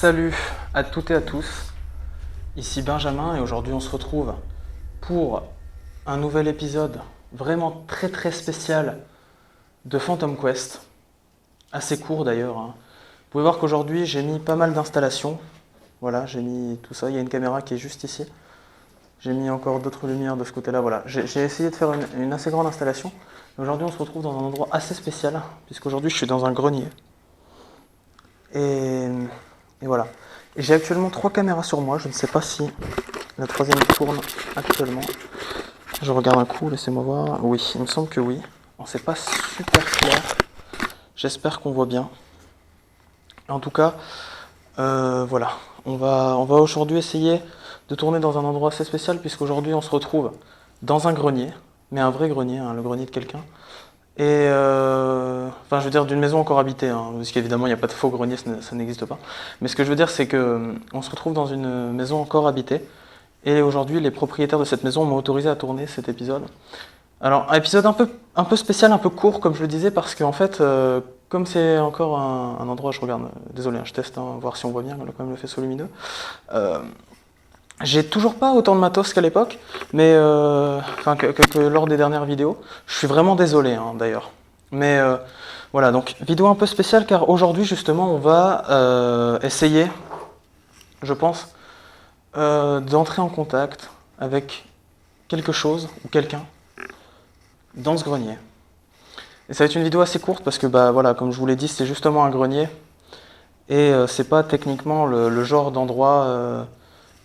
Salut à toutes et à tous, ici Benjamin et aujourd'hui on se retrouve pour un nouvel épisode vraiment très spécial de Phantom Quest, assez court d'ailleurs. Vous pouvez voir qu'aujourd'hui j'ai mis pas mal d'installations, voilà, j'ai mis tout ça, il y a une caméra qui est juste ici, j'ai mis encore d'autres lumières de ce côté-là, voilà, j'ai essayé de faire une assez grande installation. Aujourd'hui on se retrouve dans un endroit assez spécial, puisqu'aujourd'hui je suis dans un grenier. Et voilà. Et j'ai actuellement 3 caméras sur moi, je ne sais pas si la troisième tourne actuellement. Je regarde un coup, laissez-moi voir. Oui, il me semble que oui. Bon, c'est pas super clair. J'espère qu'on voit bien. En tout cas, voilà. On va aujourd'hui essayer de tourner dans un endroit assez spécial, puisqu'aujourd'hui on se retrouve dans un grenier, mais un vrai grenier, hein, le grenier de quelqu'un. Et enfin, je veux dire d'une maison encore habitée, hein, parce qu'évidemment il n'y a pas de faux grenier, ça n'existe pas. Mais ce que je veux dire, c'est que on se retrouve dans une maison encore habitée. Et aujourd'hui, les propriétaires de cette maison m'ont autorisé à tourner cet épisode. Alors, un épisode un peu spécial, un peu court, comme je le disais, parce qu'en fait, comme c'est encore un endroit, je regarde, désolé, hein, je teste, hein, voir si on voit bien, quand même le faisceau lumineux. J'ai toujours pas autant de matos qu'à l'époque, mais enfin que lors des dernières vidéos. Je suis vraiment désolé, hein, d'ailleurs. Mais voilà, donc vidéo un peu spéciale car aujourd'hui justement on va essayer, je pense, d'entrer en contact avec quelque chose ou quelqu'un dans ce grenier. Et ça va être une vidéo assez courte parce que bah voilà, comme je vous l'ai dit, c'est justement un grenier et c'est pas techniquement le genre d'endroit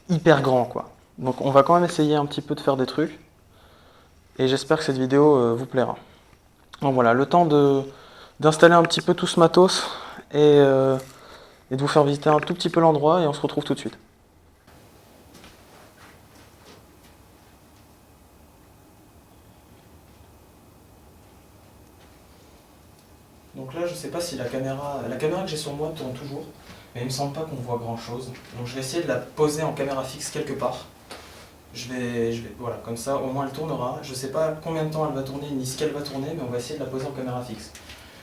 hyper grand quoi. Donc on va quand même essayer un petit peu de faire des trucs et j'espère que cette vidéo vous plaira. Donc voilà, le temps d'installer un petit peu tout ce matos et de vous faire visiter un tout petit peu l'endroit et on se retrouve tout de suite. Donc là, je sais pas si la caméra que j'ai sur moi tourne toujours, mais il me semble pas qu'on voit grand chose. Donc je vais essayer de la poser en caméra fixe quelque part. Voilà, comme ça au moins elle tournera. Je sais pas combien de temps elle va tourner ni ce qu'elle va tourner, mais on va essayer de la poser en caméra fixe.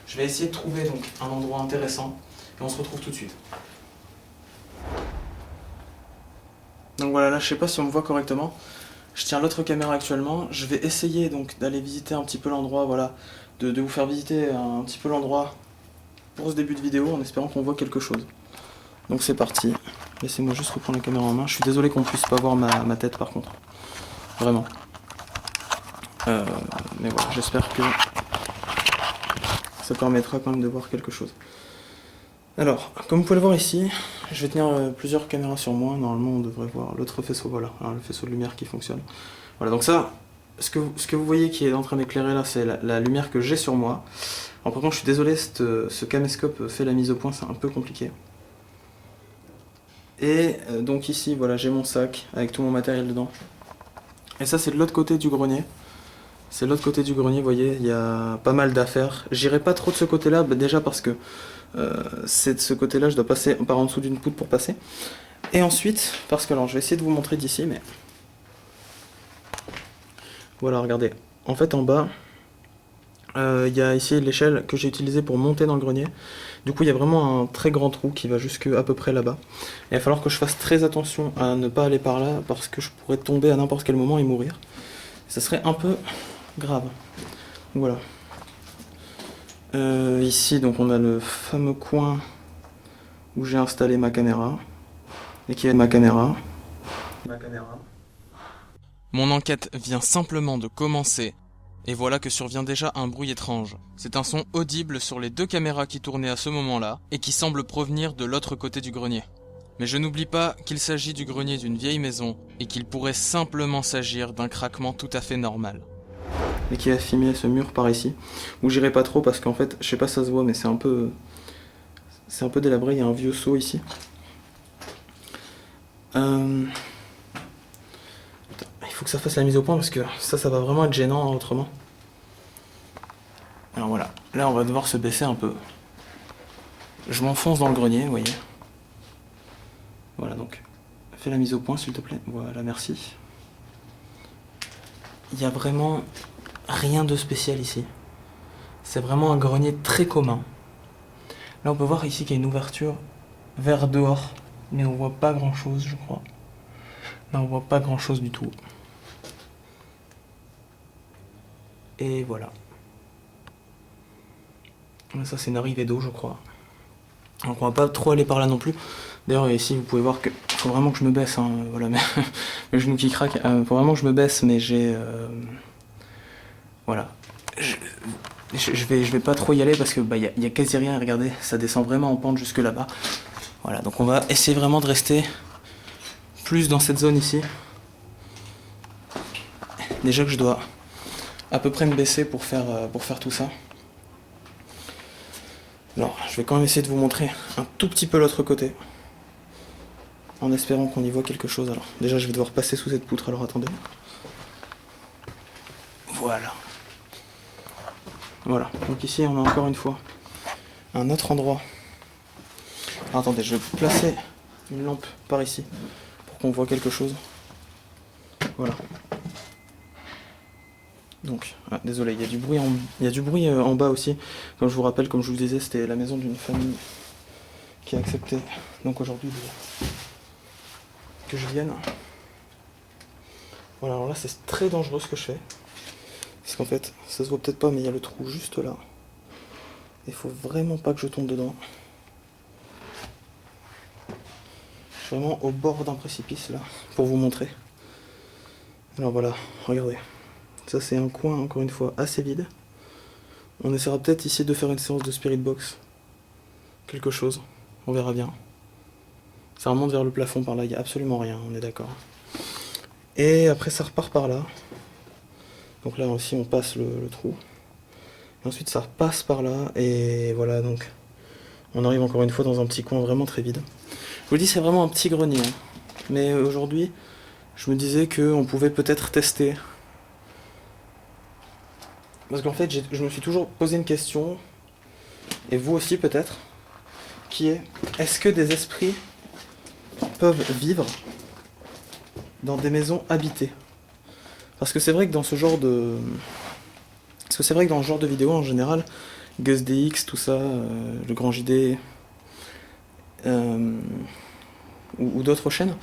Je vais essayer de trouver donc un endroit intéressant et on se retrouve tout de suite. Donc voilà, là je sais pas si on me voit correctement. Je tiens l'autre caméra actuellement. Je vais essayer donc d'aller visiter un petit peu l'endroit, voilà, de vous faire visiter un petit peu l'endroit pour ce début de vidéo en espérant qu'on voit quelque chose. Donc c'est parti. Laissez-moi juste reprendre la caméra en main. Je suis désolé qu'on puisse pas voir ma tête par contre. Vraiment. Mais voilà, j'espère que ça permettra quand même de voir quelque chose. Alors, comme vous pouvez le voir ici, je vais tenir plusieurs caméras sur moi. Normalement, on devrait voir l'autre faisceau, voilà, hein, le faisceau de lumière qui fonctionne. Voilà, donc ça, ce que vous voyez qui est en train d'éclairer là, c'est la lumière que j'ai sur moi. Alors par contre, je suis désolé, ce caméscope fait la mise au point, c'est un peu compliqué. Et donc ici, voilà, j'ai mon sac avec tout mon matériel dedans. Et ça, c'est de l'autre côté du grenier. C'est de l'autre côté du grenier, vous voyez, il y a pas mal d'affaires. J'irai pas trop de ce côté-là, bah, déjà parce que c'est de ce côté-là, je dois passer par en dessous d'une poutre pour passer. Et ensuite, parce que alors, je vais essayer de vous montrer d'ici, mais... Voilà, regardez. En fait, en bas, il y a ici l'échelle que j'ai utilisée pour monter dans le grenier. Du coup, il y a vraiment un très grand trou qui va jusqu'à à peu près là-bas. Il va falloir que je fasse très attention à ne pas aller par là, parce que je pourrais tomber à n'importe quel moment et mourir. Ça serait un peu grave. Voilà. Ici, donc, on a le fameux coin où j'ai installé ma caméra. Et qui est ma caméra. Mon enquête vient simplement de commencer, et voilà que survient déjà un bruit étrange. C'est un son audible sur les 2 caméras qui tournaient à ce moment-là, et qui semble provenir de l'autre côté du grenier. Mais je n'oublie pas qu'il s'agit du grenier d'une vieille maison, et qu'il pourrait simplement s'agir d'un craquement tout à fait normal. Et qui a filmé ce mur par ici, où j'irai pas trop parce qu'en fait, je sais pas si ça se voit, mais c'est un peu délabré, il y a un vieux seau ici. Il faut que ça fasse la mise au point parce que ça va vraiment être gênant hein, autrement. Alors voilà, là on va devoir se baisser un peu. Je m'enfonce dans le grenier, vous voyez. Voilà donc, fais la mise au point s'il te plaît, voilà merci. Il y a vraiment rien de spécial ici. C'est vraiment un grenier très commun. Là on peut voir ici qu'il y a une ouverture vers dehors. Mais on voit pas grand chose, je crois. Non, on voit pas grand chose du tout. Et voilà. Ça, c'est une arrivée d'eau, je crois. Donc on va pas trop aller par là non plus. D'ailleurs, ici, vous pouvez voir que faut vraiment que je me baisse. Hein, voilà, mes genoux qui craquent. Faut vraiment que je me baisse, mais j'ai... voilà. Je vais pas trop y aller parce que y a quasi rien à regarder. Ça descend vraiment en pente jusque là-bas. Voilà, donc on va essayer vraiment de rester plus dans cette zone ici. Déjà que je dois à peu près me baisser pour faire tout ça. Alors, je vais quand même essayer de vous montrer un tout petit peu l'autre côté. En espérant qu'on y voit quelque chose. Alors, déjà, je vais devoir passer sous cette poutre, alors attendez. Voilà. Voilà, donc ici, on a encore une fois un autre endroit. Alors, attendez, je vais placer une lampe par ici pour qu'on voit quelque chose. Voilà. Donc, désolé, il y a du bruit en bas aussi. Comme je vous rappelle, comme je vous disais, c'était la maison d'une famille qui a accepté donc aujourd'hui que je vienne. Voilà, alors là c'est très dangereux ce que je fais. Parce qu'en fait, ça se voit peut-être pas, mais il y a le trou juste là. Il faut vraiment pas que je tombe dedans. Je suis vraiment au bord d'un précipice là, pour vous montrer. Alors voilà, regardez. Ça c'est un coin, encore une fois, assez vide. On essaiera peut-être ici de faire une séance de Spirit Box. Quelque chose, on verra bien. Ça remonte vers le plafond par là, il n'y a absolument rien, on est d'accord. Et après ça repart par là. Donc là aussi on passe le trou. Et ensuite ça repasse par là, et voilà, donc on arrive encore une fois dans un petit coin vraiment très vide. Je vous dis, c'est vraiment un petit grenier. Hein. Mais aujourd'hui, je me disais qu'on pouvait peut-être tester. Parce qu'en fait, je me suis toujours posé une question, et vous aussi peut-être, qui est, est-ce que des esprits peuvent vivre dans des maisons habitées? Parce que c'est vrai que dans ce genre de... Parce que c'est vrai que dans le genre de vidéo en général, GusDX, tout ça, le Grand JD, ou d'autres chaînes,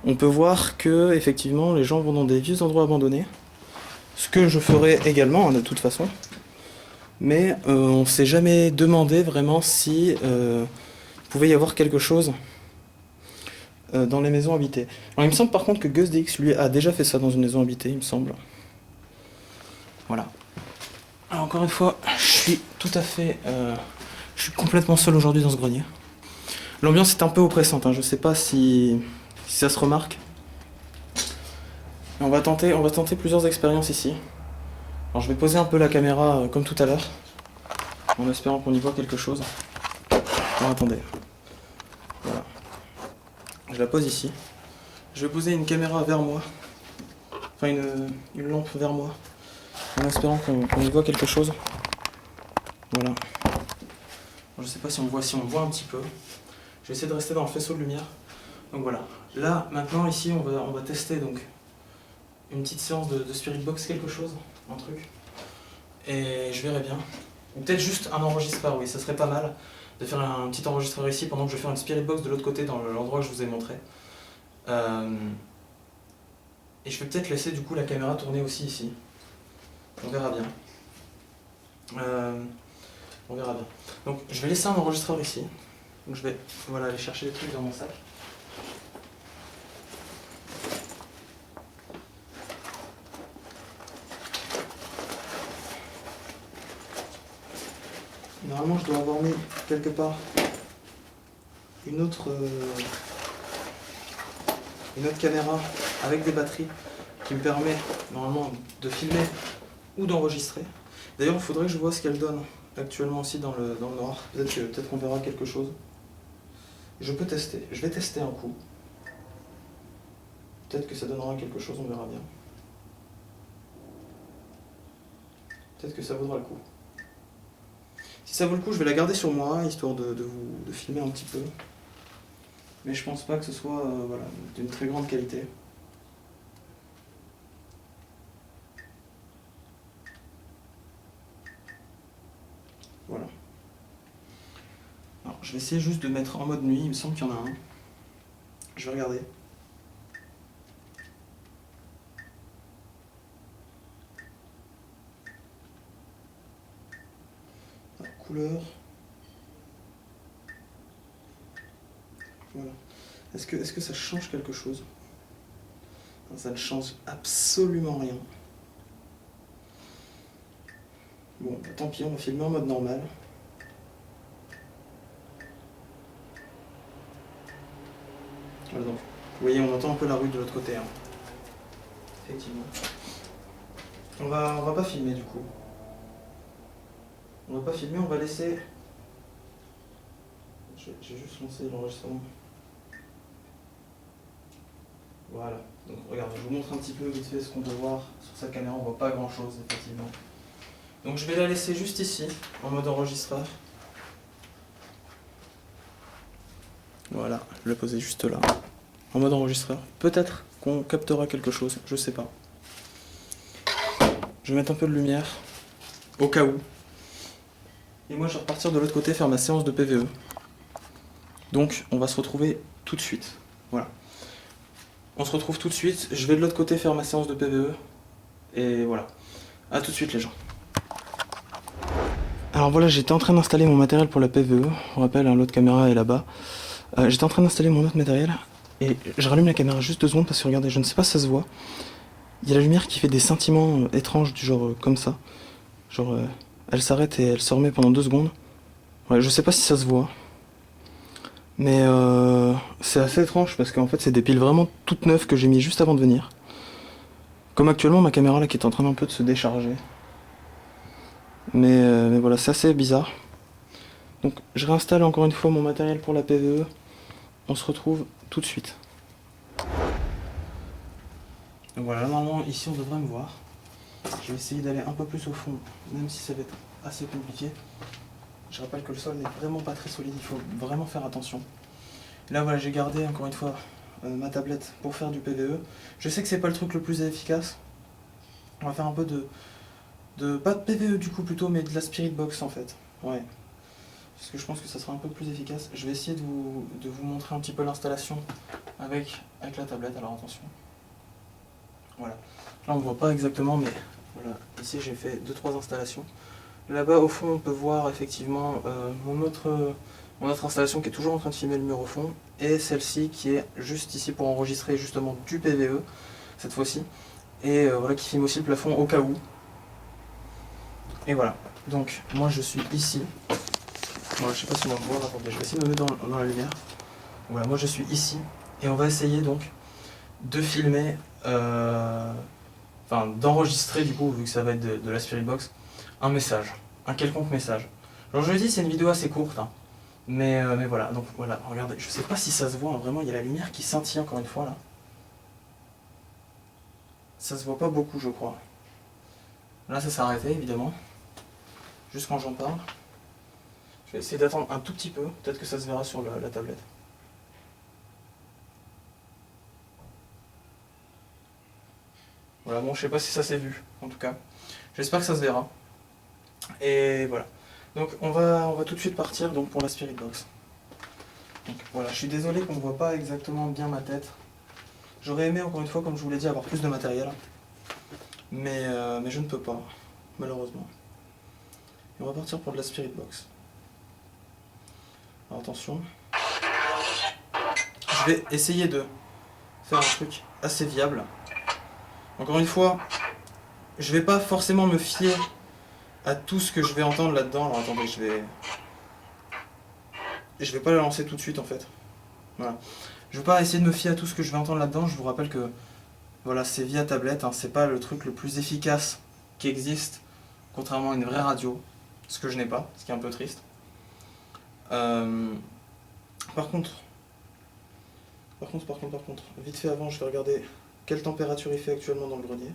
on peut voir que effectivement les gens vont dans des vieux endroits abandonnés, ce que je ferais également hein, de toute façon, mais on s'est jamais demandé vraiment si il pouvait y avoir quelque chose dans les maisons habitées. Alors il me semble par contre que GusDX lui a déjà fait ça dans une maison habitée, il me semble. Voilà. Alors encore une fois, je suis tout à fait... je suis complètement seul aujourd'hui dans ce grenier. L'ambiance est un peu oppressante, hein. Je sais pas si ça se remarque. Mais on va tenter plusieurs expériences ici. Alors je vais poser un peu la caméra comme tout à l'heure, en espérant qu'on y voit quelque chose. Alors attendez. Voilà. Je la pose ici. Je vais poser une caméra vers moi. Enfin une lampe vers moi. En espérant qu'on y voit quelque chose. Voilà. Je sais pas si on voit un petit peu. Je vais essayer de rester dans le faisceau de lumière. Donc voilà. Là, maintenant, ici, on va tester donc une petite séance de Spirit Box, quelque chose, un truc. Et je verrai bien. Ou peut-être juste un enregistreur, oui, ça serait pas mal de faire un petit enregistreur ici pendant que je fais une Spirit Box de l'autre côté, dans l'endroit que je vous ai montré. Et je vais peut-être laisser du coup la caméra tourner aussi ici. On verra bien. On verra bien. Donc je vais laisser un enregistreur ici. Donc je vais aller chercher les trucs dans mon sac. Normalement je dois avoir mis quelque part une autre caméra avec des batteries qui me permet normalement de filmer ou d'enregistrer. D'ailleurs il faudrait que je vois ce qu'elle donne actuellement aussi dans le noir. Peut-être qu'on verra quelque chose. Je peux tester, je vais tester un coup. Peut-être que ça donnera quelque chose, on verra bien. Peut-être que ça vaudra le coup. Si ça vaut le coup, je vais la garder sur moi, histoire de filmer un petit peu. Mais je pense pas que ce soit d'une très grande qualité. Voilà. Alors, je vais essayer juste de mettre en mode nuit, il me semble qu'il y en a un. Je vais regarder. La couleur. Voilà. Est-ce que ça change quelque chose? Ça ne change absolument rien. Bon, bah, tant pis, on va filmer en mode normal. Voilà, donc, vous voyez, on entend un peu la rue de l'autre côté. Hein. Effectivement. On va pas filmer du coup. On va pas filmer, on va laisser... J'ai juste lancé l'enregistrement. Voilà. Donc regarde, je vous montre un petit peu vite fait ce qu'on peut voir. Sur sa caméra, on voit pas grand chose, effectivement. Donc je vais la laisser juste ici, en mode enregistreur. Voilà, je vais la poser juste là, en mode enregistreur. Peut-être qu'on captera quelque chose, je sais pas. Je vais mettre un peu de lumière, au cas où. Et moi je vais repartir de l'autre côté faire ma séance de PVE. Donc on va se retrouver tout de suite. Voilà. On se retrouve tout de suite, je vais de l'autre côté faire ma séance de PVE. Et voilà. A tout de suite les gens. Alors voilà, j'étais en train d'installer mon matériel pour la PVE. On rappelle, hein, l'autre caméra est là-bas. J'étais en train d'installer mon autre matériel. Et je rallume la caméra juste 2 secondes parce que regardez, je ne sais pas si ça se voit. Il y a la lumière qui fait des scintillements étranges du genre comme ça. Genre elle s'arrête et elle se remet pendant 2 secondes. Ouais, je sais pas si ça se voit. Mais c'est assez étrange parce qu'en fait c'est des piles vraiment toutes neuves que j'ai mis juste avant de venir. Comme actuellement ma caméra là qui est en train un peu de se décharger. Mais voilà, c'est assez bizarre. Donc je réinstalle encore une fois mon matériel pour la PVE. On se retrouve tout de suite. Donc voilà, normalement ici on devrait me voir. Je vais essayer d'aller un peu plus au fond, même si ça va être assez compliqué. Je rappelle que le sol n'est vraiment pas très solide, il faut vraiment faire attention. Là voilà, j'ai gardé encore une fois ma tablette pour faire du PVE. Je sais que c'est pas le truc le plus efficace. On va faire un peu pas de PVE du coup plutôt, mais de la Spirit Box en fait. Ouais. Parce que je pense que ça sera un peu plus efficace. Je vais essayer de vous montrer un petit peu l'installation avec la tablette, alors attention. Voilà. Là on ne voit pas exactement, mais voilà. Ici j'ai fait 2-3 installations. Là-bas au fond on peut voir effectivement mon autre installation qui est toujours en train de filmer le mur au fond. Et celle-ci qui est juste ici pour enregistrer justement du PVE, cette fois-ci. Et voilà, qui filme aussi le plafond au cas où. Et voilà. Donc moi je suis ici. Voilà, je sais pas si on va me voir, attendez, je vais essayer de me mettre dans la lumière. Voilà, moi je suis ici. Et on va essayer donc de filmer, enfin d'enregistrer du coup, vu que ça va être de la Spirit Box, un message, un quelconque message. Alors je le dis, c'est une vidéo assez courte, hein, mais voilà, donc voilà, regardez, je sais pas si ça se voit, hein, vraiment, il y a la lumière qui scintille encore une fois là. Ça se voit pas beaucoup, je crois. Là ça s'est arrêté évidemment, juste quand j'en parle. Je vais essayer d'attendre un tout petit peu, peut-être que ça se verra sur la tablette. Voilà, bon, je sais pas si ça s'est vu, en tout cas. J'espère que ça se verra. Et voilà. Donc on va tout de suite partir donc, pour la Spirit Box. Donc voilà, je suis désolé qu'on ne voit pas exactement bien ma tête. J'aurais aimé, encore une fois, comme je vous l'ai dit, avoir plus de matériel. Mais je ne peux pas, malheureusement. Et on va partir pour de la Spirit Box. Alors attention. Je vais essayer de faire un truc assez viable. Encore une fois, je vais pas forcément me fier à tout ce que je vais entendre là-dedans. Alors attendez, je vais pas la lancer tout de suite en fait. Voilà. Je vais pas essayer de me fier à tout ce que je vais entendre là-dedans. Je vous rappelle que voilà, c'est via tablette, hein, c'est pas le truc le plus efficace qui existe, contrairement à une vraie radio, ce que je n'ai pas, ce qui est un peu triste. Par contre, vite fait avant, je vais regarder quelle température il fait actuellement dans le grenier.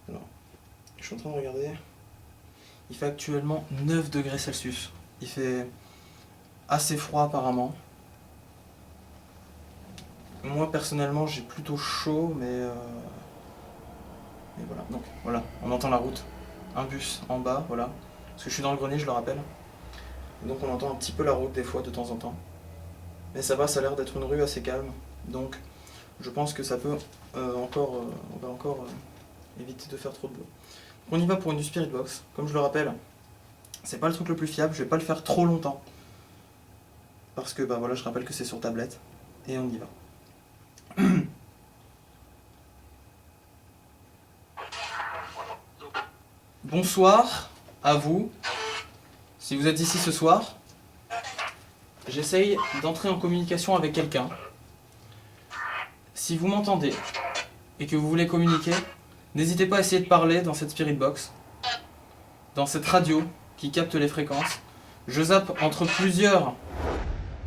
Alors, je suis en train de regarder. Il fait actuellement 9 degrés Celsius. Il fait assez froid apparemment. Moi personnellement j'ai plutôt chaud, mais voilà. Donc voilà, on entend la route. Un bus en bas, voilà. Parce que je suis dans le grenier, je le rappelle. Donc on entend un petit peu la route des fois de temps en temps. Mais ça va, ça a l'air d'être une rue assez calme. Donc je pense que ça peut on va encore éviter de faire trop de bruit. On y va pour une Spirit Box. Comme je le rappelle, c'est pas le truc le plus fiable, je vais pas le faire trop longtemps. Parce que bah voilà, je rappelle que c'est sur tablette. Et on y va. Bonsoir à vous. Si vous êtes ici ce soir, j'essaye d'entrer en communication avec quelqu'un. Si vous m'entendez et que vous voulez communiquer, n'hésitez pas à essayer de parler dans cette Spirit Box, dans cette radio qui capte les fréquences. Je zappe entre plusieurs.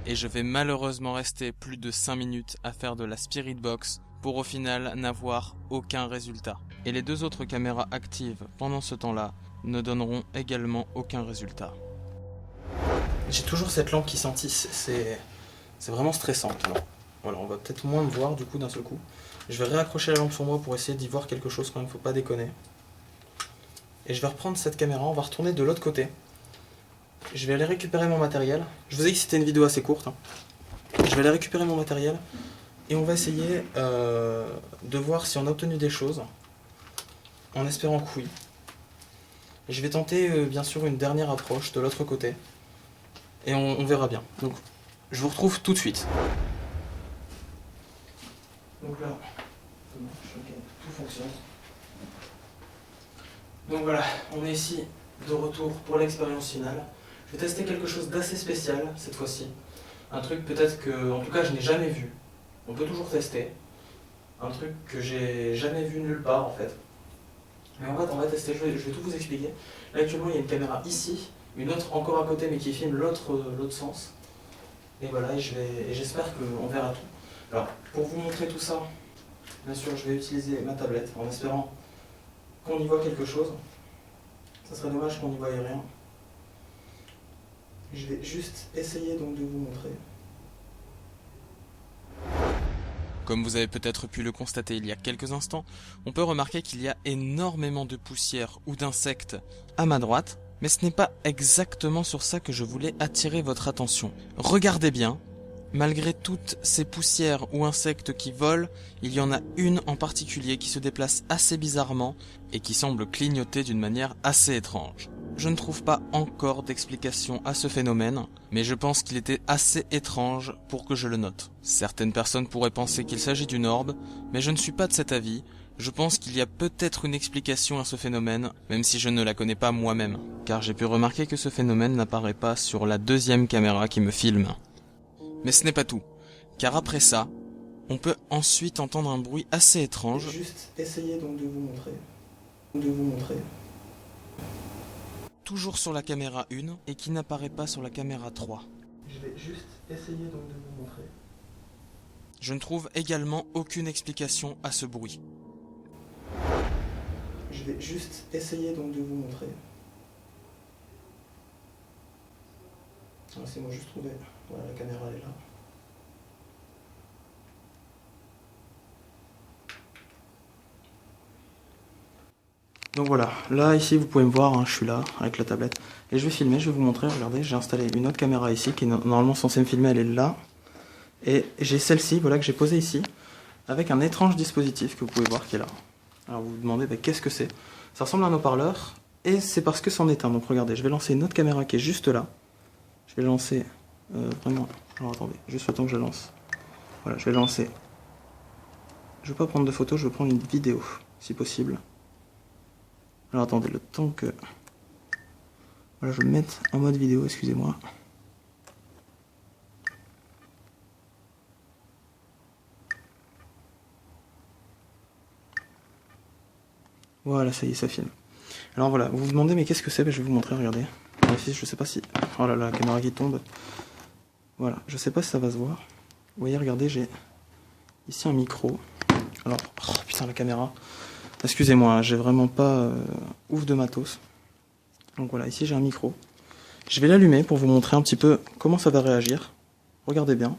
Et je vais malheureusement rester plus de 5 minutes à faire de la Spirit Box pour au final n'avoir aucun résultat. Et les 2 autres caméras actives pendant ce temps-là ne donneront également aucun résultat. J'ai toujours cette lampe qui scintille, c'est vraiment stressant. Alors, voilà, on va peut-être moins me voir du coup d'un seul coup. Je vais réaccrocher la lampe sur moi pour essayer d'y voir quelque chose quand même, faut pas déconner. Et je vais reprendre cette caméra, on va retourner de l'autre côté. Je vais aller récupérer mon matériel. Je vous ai dit que c'était une vidéo assez courte. Je vais aller récupérer mon matériel et on va essayer de voir si on a obtenu des choses, en espérant que oui. Et je vais tenter bien sûr une dernière approche de l'autre côté et on verra bien. Donc je vous retrouve tout de suite. Donc là, tout fonctionne. Donc voilà, on est ici de retour pour l'expérience finale. Je vais tester quelque chose d'assez spécial cette fois-ci. Un truc peut-être que, en tout cas, je n'ai jamais vu. On peut toujours tester. Un truc que j'ai jamais vu nulle part en fait. Mais en fait, on va tester, je vais tout vous expliquer. Là actuellement, il y a une caméra ici, une autre encore à côté mais qui filme l'autre sens. Et voilà, et j'espère qu'on verra tout. Alors, pour vous montrer tout ça, bien sûr, je vais utiliser ma tablette en espérant qu'on y voit quelque chose. Ça serait dommage qu'on n'y voie rien. Je vais juste essayer donc de vous montrer. Comme vous avez peut-être pu le constater il y a quelques instants, on peut remarquer qu'il y a énormément de poussière ou d'insectes à ma droite, mais ce n'est pas exactement sur ça que je voulais attirer votre attention. Regardez bien, malgré toutes ces poussières ou insectes qui volent, il y en a une en particulier qui se déplace assez bizarrement et qui semble clignoter d'une manière assez étrange. Je ne trouve pas encore d'explication à ce phénomène, mais je pense qu'il était assez étrange pour que je le note. Certaines personnes pourraient penser qu'il s'agit d'une orbe, mais je ne suis pas de cet avis. Je pense qu'il y a peut-être une explication à ce phénomène, même si je ne la connais pas moi-même, car j'ai pu remarquer que ce phénomène n'apparaît pas sur la 2e caméra qui me filme. Mais ce n'est pas tout, car après ça, on peut ensuite entendre un bruit assez étrange. Je vais juste essayer donc de vous montrer. Toujours sur la caméra 1 et qui n'apparaît pas sur la caméra 3. Je vais juste essayer donc de vous montrer. Je ne trouve également aucune explication à ce bruit. Je vais juste essayer donc de vous montrer. Laissez-moi juste trouver. Voilà, la caméra elle est là. Donc voilà, là ici vous pouvez me voir, hein, je suis là avec la tablette. Et je vais filmer, je vais vous montrer, regardez, j'ai installé une autre caméra ici qui est normalement censée me filmer, elle est là. Et j'ai celle-ci, voilà, que j'ai posée ici, avec un étrange dispositif que vous pouvez voir qui est là. Alors vous vous demandez, bah, qu'est-ce que c'est? Ça ressemble à un haut-parleur, et c'est parce que c'en est un. Donc regardez, je vais lancer une autre caméra qui est juste là. Je vais lancer, vraiment, alors attendez, juste le temps que je lance. Voilà, je vais lancer. Je ne veux pas prendre de photos, je veux prendre une vidéo, si possible. Alors attendez, le temps que... Voilà, je vais le mettre en mode vidéo, excusez-moi. Voilà, ça y est, ça filme. Alors voilà, vous vous demandez, mais qu'est-ce que c'est? Je vais vous montrer, regardez. Alors ici, je sais pas si... Oh là là, la caméra qui tombe. Voilà, je sais pas si ça va se voir. Vous voyez, regardez, j'ai ici un micro. Alors, oh putain, la caméra. Excusez-moi, hein, j'ai vraiment pas ouf de matos. Donc voilà, ici j'ai un micro. Je vais l'allumer pour vous montrer un petit peu comment ça va réagir. Regardez bien.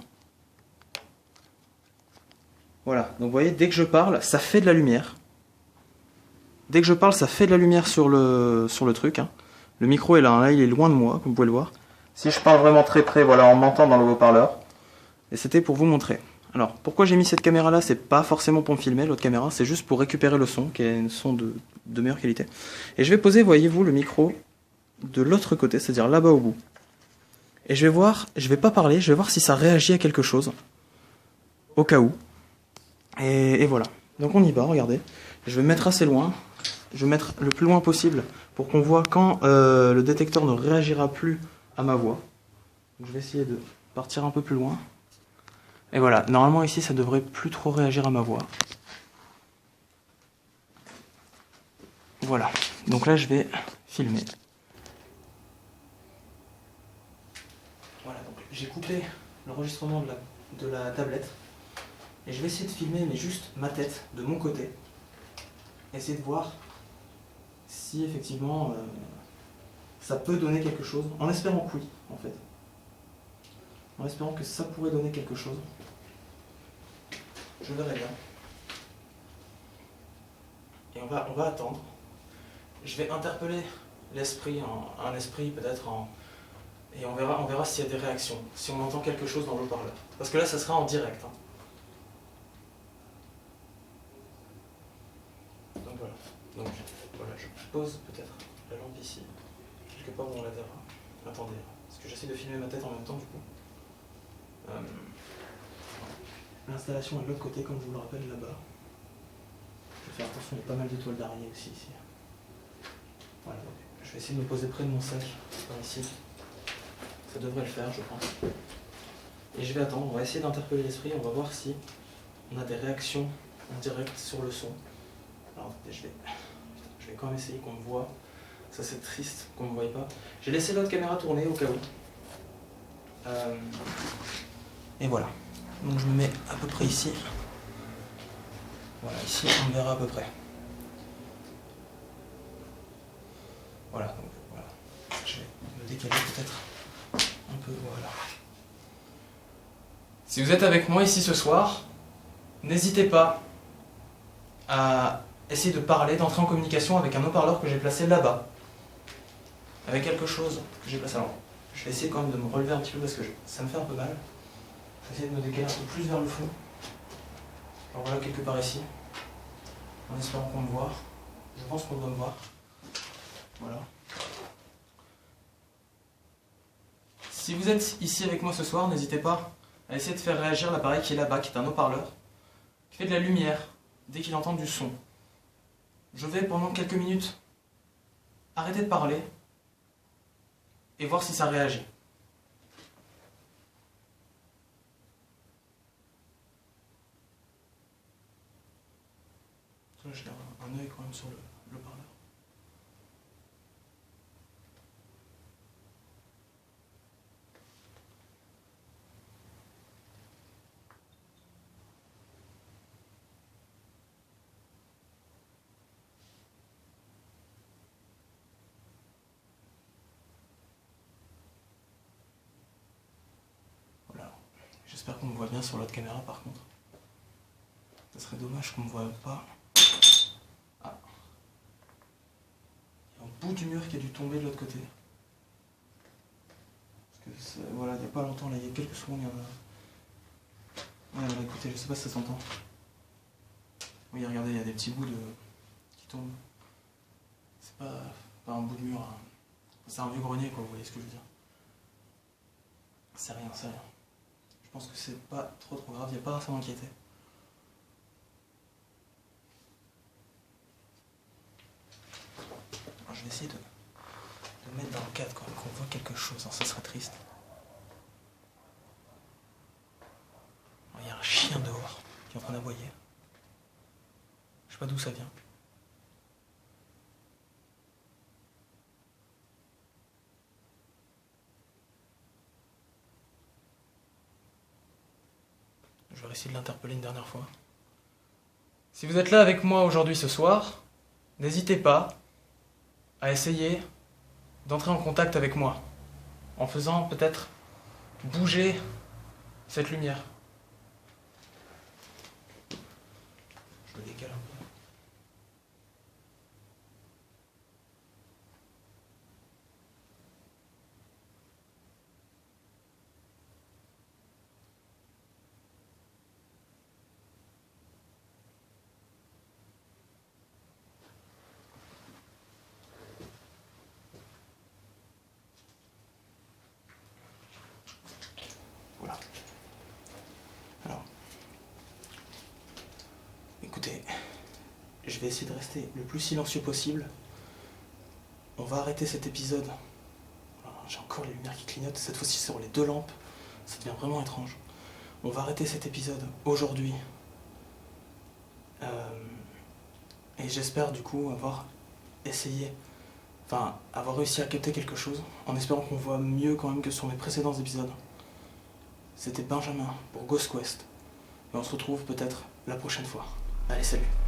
Voilà, donc vous voyez, dès que je parle, ça fait de la lumière. Dès que je parle, ça fait de la lumière sur le truc. Hein. Le micro est là, hein, là il est loin de moi, comme vous pouvez le voir. Si je parle vraiment très près, voilà, on m'entend dans le haut-parleur. Et c'était pour vous montrer. Alors, pourquoi j'ai mis cette caméra-là? C'est pas forcément pour me filmer, l'autre caméra, c'est juste pour récupérer le son, qui est un son de meilleure qualité. Et je vais poser, voyez-vous, le micro de l'autre côté, c'est-à-dire là-bas au bout. Et je vais voir, je vais pas parler, je vais voir si ça réagit à quelque chose, au cas où. Et voilà. Donc on y va, regardez. Je vais me mettre assez loin, je vais me mettre le plus loin possible pour qu'on voit quand le détecteur ne réagira plus à ma voix. Donc, je vais essayer de partir un peu plus loin. Et voilà, normalement ici ça devrait plus trop réagir à ma voix. Voilà, donc là je vais filmer. Voilà, donc j'ai coupé l'enregistrement de la tablette. Et je vais essayer de filmer, mais juste ma tête, de mon côté. Essayer de voir si effectivement ça peut donner quelque chose. En espérant que oui, en fait. En espérant que ça pourrait donner quelque chose. Je verrai bien. Et on va attendre. Je vais interpeller l'esprit, un esprit peut-être et on verra s'il y a des réactions, si on entend quelque chose dans le haut-parleur. Parce que là, ça sera en direct. Hein. Donc voilà, je pose peut-être la lampe ici, quelque part où on la verra. Attendez, parce que j'essaie de filmer ma tête en même temps du coup. L'installation est de l'autre côté, comme je vous le rappelle, là-bas. Je vais faire attention, il y a pas mal d'étoiles d'araignée aussi ici. Voilà, donc je vais essayer de me poser près de mon sac, par ici. Ça devrait le faire, je pense. Et je vais attendre, on va essayer d'interpeller l'esprit, on va voir si on a des réactions en direct sur le son. Alors je vais quand même essayer qu'on me voit. Ça c'est triste qu'on ne me voie pas. J'ai laissé l'autre caméra tourner au cas où. Et voilà. Donc je me mets à peu près ici. Voilà, ici on verra à peu près. Voilà, donc voilà. Je vais me décaler peut-être un peu, voilà. Si vous êtes avec moi ici ce soir, n'hésitez pas à essayer de parler, d'entrer en communication avec un haut-parleur que j'ai placé là-bas. Avec quelque chose que j'ai placé. Alors, je vais essayer quand même de me relever un petit peu parce que ça me fait un peu mal. Je vais essayer de me décaler un peu plus vers le fond. Alors voilà, quelque part ici. En espérant qu'on me voit. Je pense qu'on doit me voir. Voilà. Si vous êtes ici avec moi ce soir, n'hésitez pas à essayer de faire réagir l'appareil qui est là-bas, qui est un haut-parleur, qui fait de la lumière dès qu'il entend du son. Je vais pendant quelques minutes arrêter de parler et voir si ça réagit. J'ai un œil quand même sur le parleur. Voilà. J'espère qu'on me voit bien sur l'autre caméra par contre. Ça serait dommage qu'on me voit pas. Ah. Il y a un bout du mur qui a dû tomber de l'autre côté. Parce que voilà, il n'y a pas longtemps, là, il y a quelques secondes, il y en a. Ouais, voilà, écoutez, je sais pas si ça s'entend. Oui, regardez, il y a des petits bouts qui tombent. C'est pas un bout de mur. Hein. C'est un vieux grenier, quoi, vous voyez ce que je veux dire. C'est rien, c'est rien. Je pense que c'est pas trop grave, il n'y a pas à s'en inquiéter. Alors, je vais essayer de mettre dans le cadre quand même qu'on voit quelque chose, hein, ça serait triste. Il y a un chien dehors qui est en train d'aboyer. Je sais pas d'où ça vient. Je vais essayer de l'interpeller une dernière fois. Si vous êtes là avec moi aujourd'hui ce soir, n'hésitez pas à essayer d'entrer en contact avec moi en faisant peut-être bouger cette lumière. Je le décale un peu. vais essayer de rester le plus silencieux possible. On va arrêter cet épisode. J'ai encore les lumières qui clignotent, cette fois-ci sur les 2 lampes. Ça devient vraiment étrange. On va arrêter cet épisode aujourd'hui. Et j'espère du coup avoir essayé, avoir réussi à capter quelque chose, en espérant qu'on voit mieux quand même que sur mes précédents épisodes. C'était Benjamin pour Ghost Quest. Et on se retrouve peut-être la prochaine fois. Allez, salut!